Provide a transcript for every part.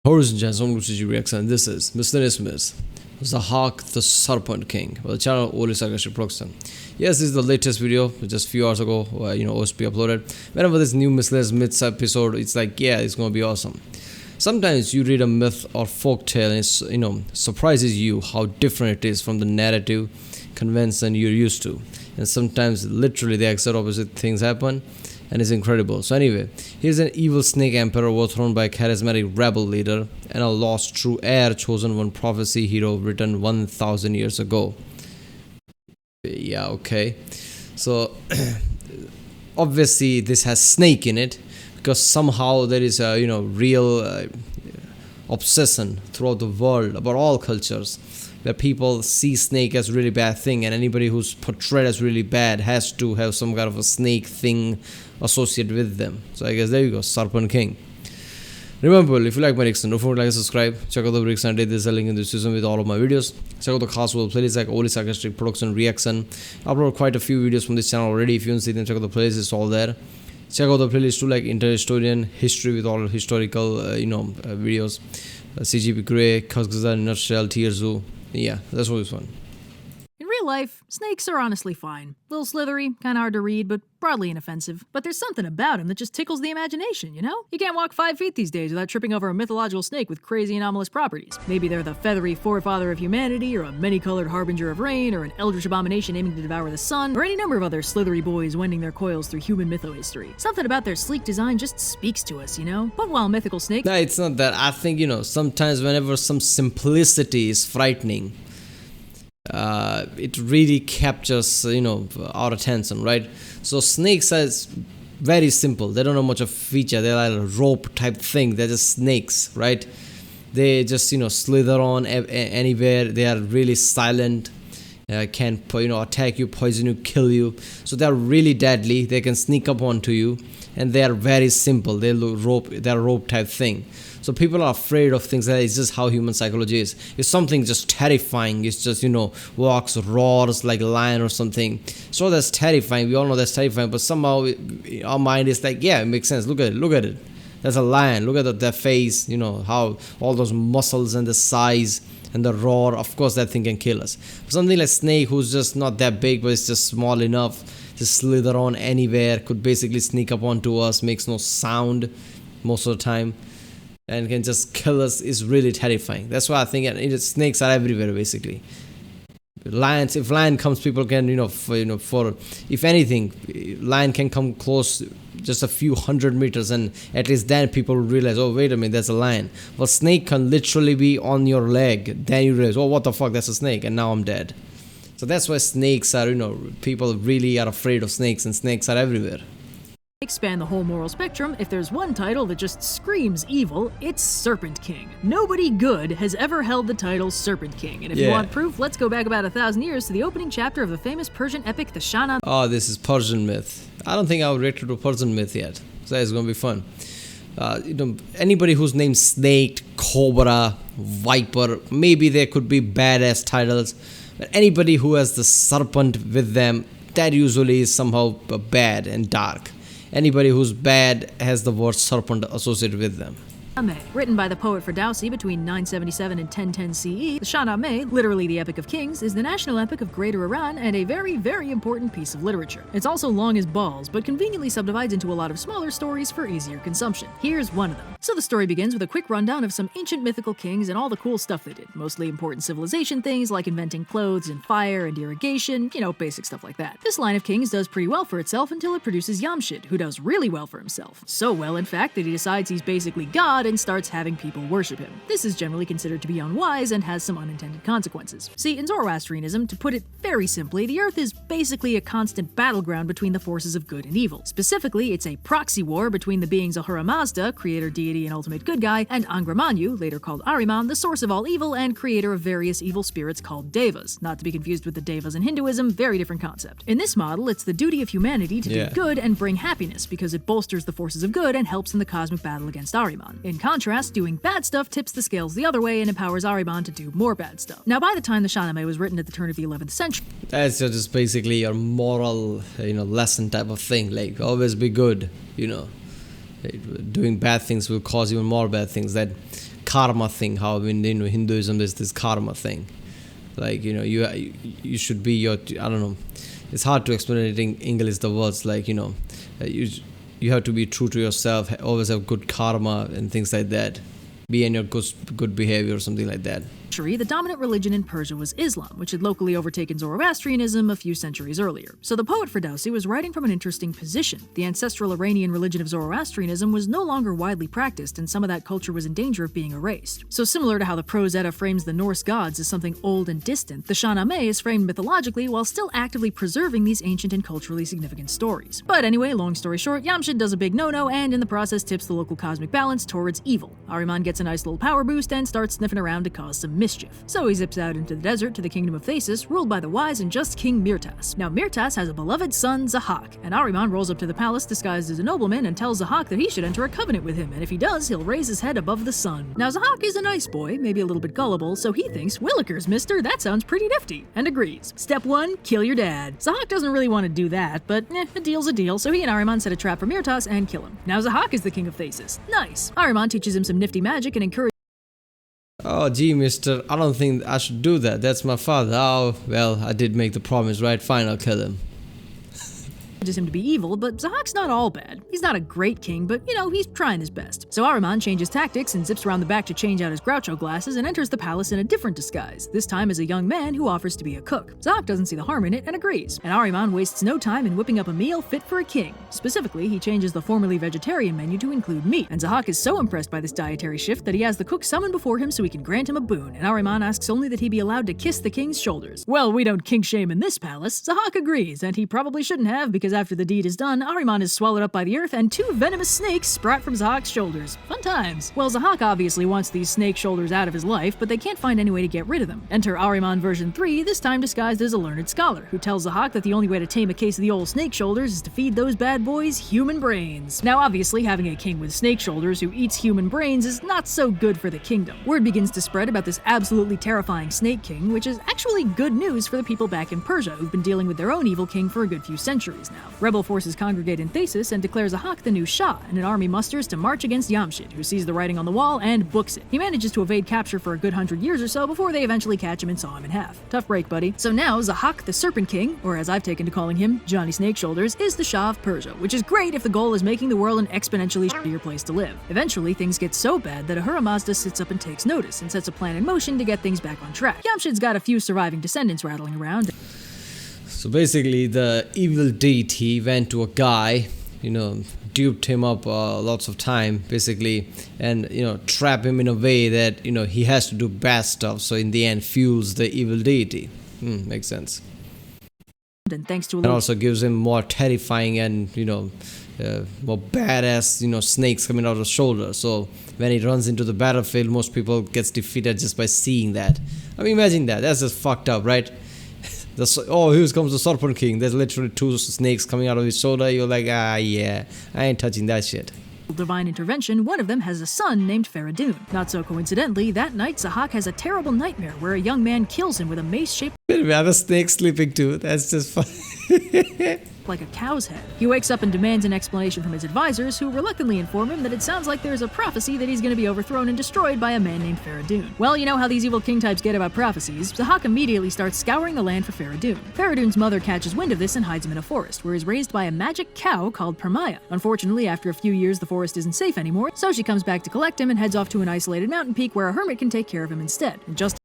Horizon Jansom Lucy Reaction. This is Miscellaneous Zahak the Serpent King. Well, the channel only Sarcastic production. Yes, this is the latest video, just a few hours ago. OSP uploaded. Whenever this new Miscellaneous Myths episode, it's like, yeah, it's gonna be awesome. Sometimes you read a myth or folk tale and it's surprises you how different it is from the narrative convention you're used to. And sometimes literally the exact opposite things happen. And it's incredible. So anyway, here's an evil snake emperor overthrown by a charismatic rebel leader and a lost true heir chosen one prophecy hero written 1,000 years ago. Yeah, okay. So obviously this has snake in it because somehow there is a real obsession throughout the world about all cultures where people see snake as really bad thing, and anybody who's portrayed as really bad has to have some kind of a snake thing associated with them. So I guess there you go, Serpent King. Remember, if you like my reaction, don't forget to like and subscribe. Check out the reaction. I did this link in the description with all of my videos. Check out the cast world playlist like only Sarcastic production reaction. I upload quite a few videos from this channel already. If you don't see them, check out the playlist. It's all there. Check out the playlist too, like interhistorian history with all historical videos. CGP Grey, Kazakhstan, Nutshell, Tier Zoo. Yeah, that's always fun. In real life, snakes are honestly fine. Little slithery, kinda hard to read, but broadly inoffensive. But there's something about them that just tickles the imagination, you know? You can't walk 5 feet these days without tripping over a mythological snake with crazy anomalous properties. Maybe they're the feathery forefather of humanity, or a many-colored harbinger of rain, or an eldritch abomination aiming to devour the sun, or any number of other slithery boys wending their coils through human mytho-history. Something about their sleek design just speaks to us, you know? But while mythical snakes— No, it's not that. I think, sometimes whenever some simplicity is frightening, it really captures our attention, right? So snakes are very simple. They don't have much of a feature. They're like a rope type thing. They're just snakes, right? They just slither on anywhere. They are really silent, can attack you, poison you, kill you. So they're really deadly. They can sneak up onto you, and they are very simple. They're rope type thing. So people are afraid of things. It's just how human psychology is. If something just terrifying, it's just walks, roars like a lion or something. So that's terrifying. We all know that's terrifying. But somehow our mind is like, yeah, it makes sense. Look at it. That's a lion. Look at their face. How all those muscles and the size and the roar. Of course, that thing can kill us. Something like snake, who's just not that big, but it's just small enough to slither on anywhere, could basically sneak up onto us, makes no sound most of the time, and can just kill us, is really terrifying. That's why I think snakes are everywhere basically. Lions, if lion comes, people can for if anything, lion can come close just a few 100 meters, and at least then people realize, oh wait a minute, that's a lion. Well, snake can literally be on your leg, then you realize, oh what the fuck, that's a snake, and now I'm dead. So that's why snakes are, people really are afraid of snakes, and snakes are everywhere. Span the whole moral spectrum. If there's one title that just screams evil, it's Serpent King. Nobody good has ever held the title Serpent King, and if you want proof, let's go back about 1,000 years to the opening chapter of the famous Persian epic, the Shahnameh. Oh, this is Persian myth. I don't think I've reacted to Persian myth yet, so it's gonna be fun. Anybody whose name's Snake, Cobra, Viper, maybe there could be badass titles, but anybody who has the serpent with them, that usually is somehow bad and dark. Anybody who's bad has the word serpent associated with them. Written by the poet Ferdowsi between 977 and 1010 CE, the Shahnameh, literally the Epic of Kings, is the national epic of Greater Iran and a very, very important piece of literature. It's also long as balls, but conveniently subdivides into a lot of smaller stories for easier consumption. Here's one of them. So the story begins with a quick rundown of some ancient mythical kings and all the cool stuff they did, mostly important civilization things like inventing clothes and fire and irrigation, basic stuff like that. This line of kings does pretty well for itself until it produces Yamshid, who does really well for himself. So well, in fact, that he decides he's basically God and starts having people worship him. This is generally considered to be unwise and has some unintended consequences. See, in Zoroastrianism, to put it very simply, the Earth is basically a constant battleground between the forces of good and evil. Specifically, it's a proxy war between the beings Ahura Mazda, creator deity and ultimate good guy, and Angramanyu, later called Ahriman, the source of all evil and creator of various evil spirits called Devas, not to be confused with the Devas in Hinduism, very different concept. In this model, it's the duty of humanity to do good and bring happiness, because it bolsters the forces of good and helps in the cosmic battle against Ahriman. In contrast, contrast, doing bad stuff tips the scales the other way and empowers Ahriman to do more bad stuff. Now, by the time the Shahnameh was written at the turn of the 11th century, that's just basically your moral, lesson type of thing. Like, always be good, doing bad things will cause even more bad things. That karma thing. How in Hinduism there's this karma thing, like you should be your, I don't know. It's hard to explain it in English. The words like you have to be true to yourself. Always have good karma and things like that. Be in your good behavior or something like that. The dominant religion in Persia was Islam, which had locally overtaken Zoroastrianism a few centuries earlier. So the poet Ferdowsi was writing from an interesting position. The ancestral Iranian religion of Zoroastrianism was no longer widely practiced, and some of that culture was in danger of being erased. So similar to how the prose Edda frames the Norse gods as something old and distant, the Shahnameh is framed mythologically while still actively preserving these ancient and culturally significant stories. But anyway, long story short, Yamshid does a big no-no and in the process tips the local cosmic balance towards evil. Ahriman gets a nice little power boost and starts sniffing around to cause some mischief. So he zips out into the desert to the kingdom of Thasus, ruled by the wise and just King Mirtas. Now Mirtas has a beloved son, Zahak, and Ahriman rolls up to the palace disguised as a nobleman and tells Zahak that he should enter a covenant with him, and if he does, he'll raise his head above the sun. Now Zahak is a nice boy, maybe a little bit gullible, so he thinks, Willikers, mister, that sounds pretty nifty, and agrees. Step 1, kill your dad. Zahak doesn't really want to do that, but a deal's a deal, so he and Ahriman set a trap for Mirtas and kill him. Now Zahak is the king of Thasus. Nice. Ahriman teaches him some nifty magic and encourages Oh, gee, mister, I don't think I should do that. That's my father. Oh, well, I did make the promise, right? Fine, I'll kill him. him to be evil, but Zahak's not all bad. He's not a great king, but he's trying his best. So Ahriman changes tactics and zips around the back to change out his Groucho glasses and enters the palace in a different disguise, this time as a young man who offers to be a cook. Zahak doesn't see the harm in it and agrees, and Ahriman wastes no time in whipping up a meal fit for a king. Specifically, he changes the formerly vegetarian menu to include meat, and Zahak is so impressed by this dietary shift that he has the cook summoned before him so he can grant him a boon, and Ahriman asks only that he be allowed to kiss the king's shoulders. Well, we don't kink shame in this palace. Zahak agrees, and he probably shouldn't have, because after the deed is done, Ahriman is swallowed up by the earth and 2 venomous snakes sprout from Zahak's shoulders. Fun times. Well, Zahak obviously wants these snake shoulders out of his life, but they can't find any way to get rid of them. Enter Ahriman version 3, this time disguised as a learned scholar, who tells Zahak that the only way to tame a case of the old snake shoulders is to feed those bad boys human brains. Now obviously, having a king with snake shoulders who eats human brains is not so good for the kingdom. Word begins to spread about this absolutely terrifying snake king, which is actually good news for the people back in Persia who've been dealing with their own evil king for a good few centuries now. Rebel forces congregate in Thasus and declare Zahak the new Shah, and an army musters to march against Yamshid, who sees the writing on the wall and books it. He manages to evade capture for a good 100 years or so before they eventually catch him and saw him in half. Tough break, buddy. So now Zahak the Serpent King, or as I've taken to calling him, Johnny Snake Shoulders, is the Shah of Persia, which is great if the goal is making the world an exponentially shittier place to live. Eventually, things get so bad that Ahura Mazda sits up and takes notice and sets a plan in motion to get things back on track. Yamshid's got a few surviving descendants rattling around. So basically, the evil deity went to a guy, duped him up lots of time, basically, and, trap him in a way that, he has to do bad stuff. So in the end, fuels the evil deity. Makes sense. And thanks to and also gives him more terrifying and, more badass, snakes coming out of his shoulder. So when he runs into the battlefield, most people gets defeated just by seeing that. I mean, imagine that. That's just fucked up, right? Here comes the Serpent King. There's literally 2 snakes coming out of his shoulder. You're like, yeah, I ain't touching that shit. Divine intervention, one of them has a son named Faradun. Not so coincidentally, that night Zahak has a terrible nightmare where a young man kills him with a mace-shaped Other snake sleeping too. That's just fun. like a cow's head. He wakes up and demands an explanation from his advisors, who reluctantly inform him that it sounds like there's a prophecy that he's going to be overthrown and destroyed by a man named Faradun. Well, you know how these evil king types get about prophecies. Zahak immediately starts scouring the land for Faradun. Faradun's mother catches wind of this and hides him in a forest, where he's raised by a magic cow called Permaya. Unfortunately, after a few years, the forest isn't safe anymore, so she comes back to collect him and heads off to an isolated mountain peak where a hermit can take care of him instead. And just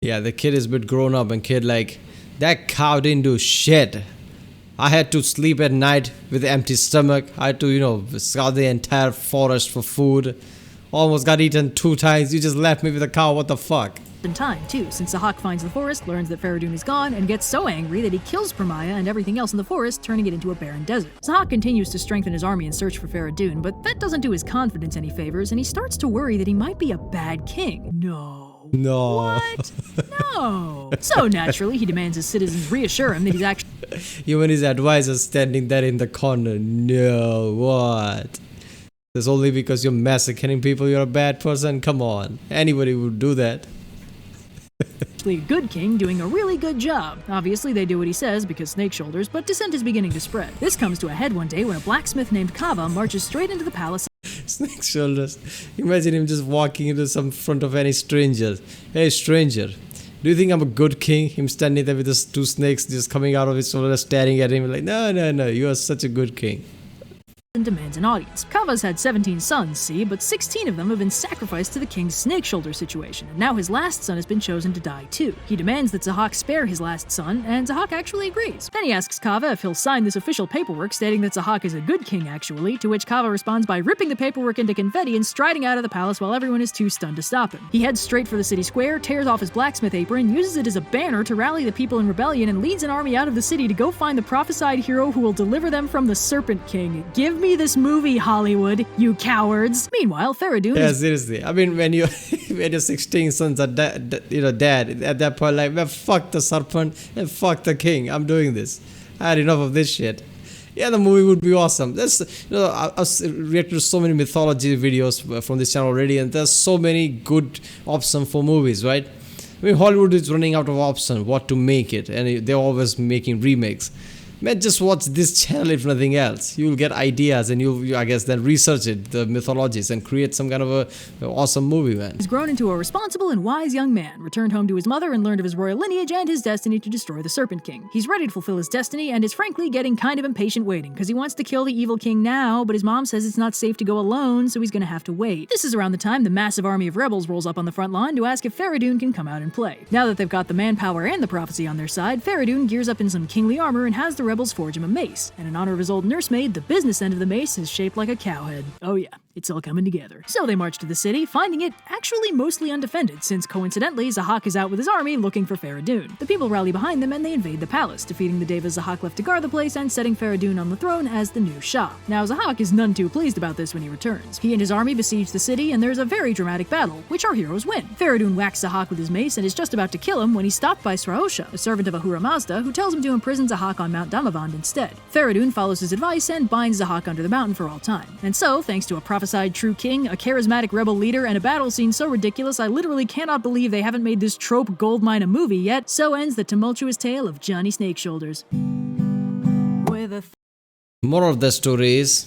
yeah, the kid is a bit grown up, and kid like, that cow didn't do shit. I had to sleep at night with an empty stomach. I had to, scout the entire forest for food. Almost got eaten 2 times. You just left me with a cow. What the fuck? in time, too, since Zahak finds the forest, learns that Faradun is gone, and gets so angry that he kills Permaya and everything else in the forest, turning it into a barren desert. Zahak continues to strengthen his army and search for Faradun, but that doesn't do his confidence any favors, and he starts to worry that he might be a bad king. No. What? No. So naturally, he demands his citizens reassure him that he's actually... Even his advisor standing there in the corner. No, what? It's only because you're massacring people you're a bad person? Come on. Anybody would do that. a good king doing a really good job. Obviously, they do what he says because snake shoulders, but dissent is beginning to spread. This comes to a head one day when a blacksmith named Kava marches straight into the palace. Snake shoulders. Imagine him just walking into some front of any stranger. Hey, stranger. Do you think I'm a good king? Him standing there with his two snakes just coming out of his shoulder, staring at him like, no, no, no, you are such a good king. Demands an audience. Kava's had 17 sons, see, but 16 of them have been sacrificed to the king's snake shoulder situation, and now his last son has been chosen to die too. He demands that Zahak spare his last son, and Zahak actually agrees. Then he asks Kava if he'll sign this official paperwork stating that Zahak is a good king actually, to which Kava responds by ripping the paperwork into confetti and striding out of the palace while everyone is too stunned to stop him. He heads straight for the city square, tears off his blacksmith apron, uses it as a banner to rally the people in rebellion, and leads an army out of the city to go find the prophesied hero who will deliver them from the Serpent King. Give me this movie, Hollywood, you cowards. Meanwhile, Faradun is... seriously. I mean, when your 16 sons are dead, at that point, like, man, fuck the Serpent and fuck the king. I'm doing this. I had enough of this shit. Yeah, the movie would be awesome. I've reacted to so many mythology videos from this channel already, and there's so many good options for movies, right? I mean, Hollywood is running out of options, what to make it, and they're always making remakes. Man, just watch this channel if nothing else. You'll get ideas and you'll, I guess, then research it, the mythologies, and create some kind of a awesome movie, man. He's grown into a responsible and wise young man, returned home to his mother and learned of his royal lineage and his destiny to destroy the Serpent King. He's ready to fulfill his destiny and is frankly getting kind of impatient waiting, because he wants to kill the evil king now, but his mom says it's not safe to go alone, so he's gonna have to wait. This is around the time the massive army of rebels rolls up on the front line to ask if Faradun can come out and play. Now that they've got the manpower and the prophecy on their side, Faradun gears up in some kingly armor and has the rebels forge him a mace, and in honor of his old nursemaid, the business end of the mace is shaped like a cow head. Oh yeah, it's all coming together. So they march to the city, finding it actually mostly undefended, since coincidentally Zahak is out with his army looking for Faradun. The people rally behind them and they invade the palace, defeating the devas Zahak left to guard the place and setting Faradun on the throne as the new Shah. Now Zahak is none too pleased about this when he returns. He and his army besiege the city and there's a very dramatic battle, which our heroes win. Faradun whacks Zahak with his mace and is just about to kill him when he's stopped by Sraosha, a servant of Ahura Mazda, who tells him to imprison Zahak on Mount Damavand instead. Faradun follows his advice and binds Zahak under the mountain for all time. And so, thanks to a prophesied true king, a charismatic rebel leader, and a battle scene so ridiculous I literally cannot believe they haven't made this trope goldmine a movie yet, so ends the tumultuous tale of Johnny Snake Shoulders. With a Moral of the story is,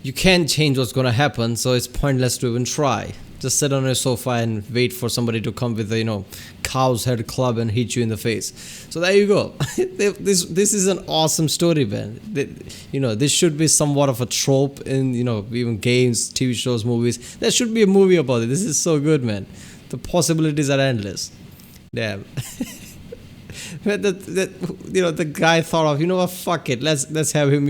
you can't change what's gonna happen, so it's pointless to even try. Just sit on a sofa and wait for somebody to come with a, cow's head club and hit you in the face. So there you go. This is an awesome story, man. This should be somewhat of a trope in, even games, TV shows, movies. There should be a movie about it. This is so good, man. The possibilities are endless. Damn. The guy thought of, what, fuck it, let's have him,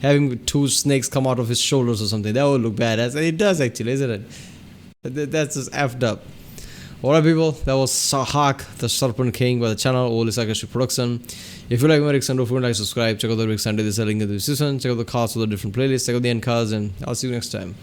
having two snakes come out of his shoulders or something. That would look badass, and it does actually, isn't it? That's just effed up. Alright people, that was Zahak, the Serpent King by the channel Oli Sarcastic production. If you like my reaction, don't forget to subscribe, check out the lyrics under this link in the description, check out the cards for the different playlists, check out the end cards, and I'll see you next time.